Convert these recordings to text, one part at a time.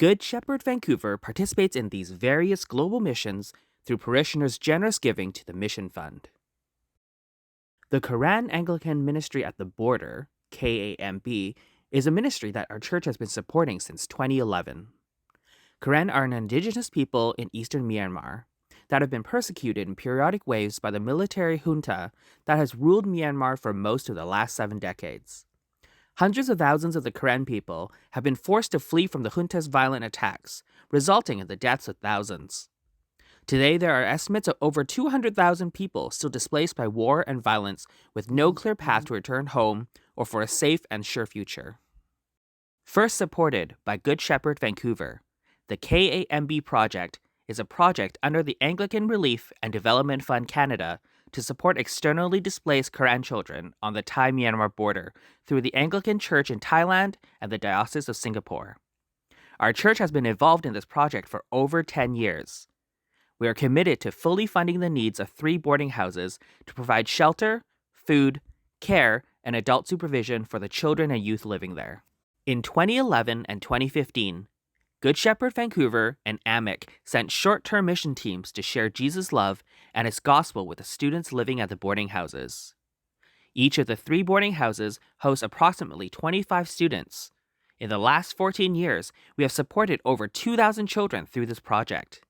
Good Shepherd Vancouver participates in these various global missions through parishioners' generous giving to the Mission Fund. The Quran Anglican Ministry at the Border, KAMB, is a ministry that our church has been supporting since 2011. Karen are an indigenous people in eastern Myanmar that have been persecuted in periodic waves by the military junta that has ruled Myanmar for most of the last 7 decades. Hundreds of thousands of the Karen people have been forced to flee from the junta's violent attacks, resulting in the deaths of thousands. Today, there are estimates of over 200,000 people still displaced by war and violence with no clear path to return home or for a safe and sure future. First supported by Good Shepherd Vancouver, the KAMB project is a project under the Anglican Relief and Development Fund Canada to support externally displaced Karen children on the Thai-Myanmar border through the Anglican Church in Thailand and the Diocese of Singapore. Our church has been involved in this project for over 10 years. We are committed to fully funding the needs of 3 boarding houses to provide shelter, food, care, and adult supervision for the children and youth living there. In 2011 and 2015, Good Shepherd Vancouver and AMIC sent short-term mission teams to share Jesus' love and His gospel with the students living at the boarding houses. Each of the 3 boarding houses hosts approximately 25 students. In the last 14 years, we have supported over 2,000 children through this project.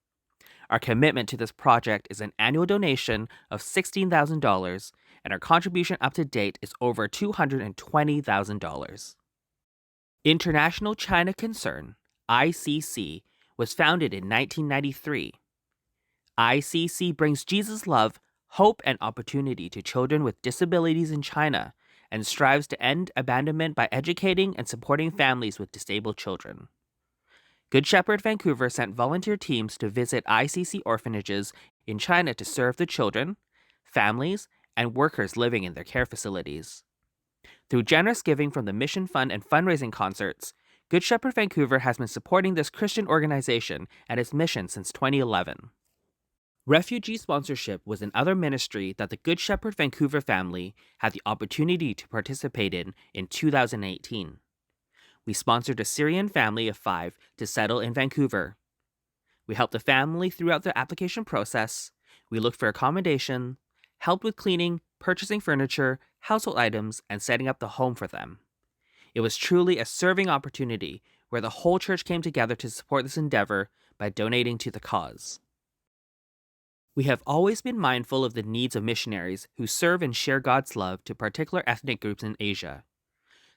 Our commitment to this project is an annual donation of $16,000, and our contribution up to date is over $220,000. International China Concern, ICC, was founded in 1993. ICC brings Jesus' love, hope, and opportunity to children with disabilities in China and strives to end abandonment by educating and supporting families with disabled children. Good Shepherd Vancouver sent volunteer teams to visit ICC orphanages in China to serve the children, families, and workers living in their care facilities. Through generous giving from the Mission Fund and fundraising concerts, Good Shepherd Vancouver has been supporting this Christian organization and its mission since 2011. Refugee sponsorship was another ministry that the Good Shepherd Vancouver family had the opportunity to participate in 2018. We sponsored a Syrian family of 5 to settle in Vancouver. We helped the family throughout the application process. We looked for accommodation, helped with cleaning, purchasing furniture, household items, and setting up the home for them. It was truly a serving opportunity where the whole church came together to support this endeavor by donating to the cause. We have always been mindful of the needs of missionaries who serve and share God's love to particular ethnic groups in Asia.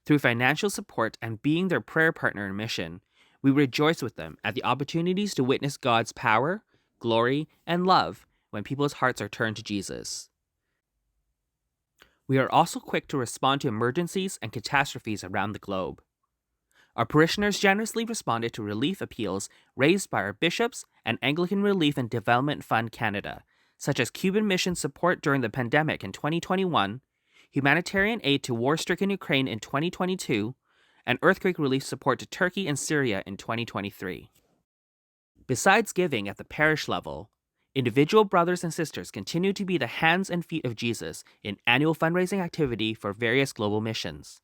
Through financial support and being their prayer partner in mission, we rejoice with them at the opportunities to witness God's power, glory, and love when people's hearts are turned to Jesus. We are also quick to respond to emergencies and catastrophes around the globe. Our parishioners generously responded to relief appeals raised by our bishops and Anglican Relief and Development Fund Canada, such as Cuban mission support during the pandemic in 2021, humanitarian aid to war-stricken Ukraine in 2022, and earthquake relief support to Turkey and Syria in 2023. Besides giving at the parish level, individual brothers and sisters continue to be the hands and feet of Jesus in annual fundraising activity for various global missions.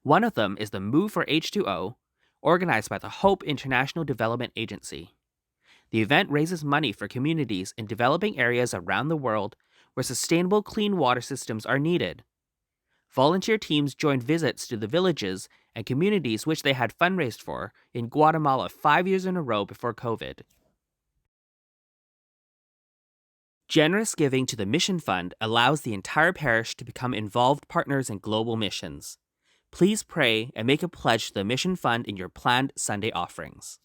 One of them is the Move for H2O, organized by the Hope International Development Agency. The event raises money for communities in developing areas around the world where sustainable clean water systems are needed. Volunteer teams joined visits to the villages and communities which they had fundraised for in Guatemala 5 years in a row before COVID. Generous giving to the Mission Fund allows the entire parish to become involved partners in global missions. Please pray and make a pledge to the Mission Fund in your planned Sunday offerings.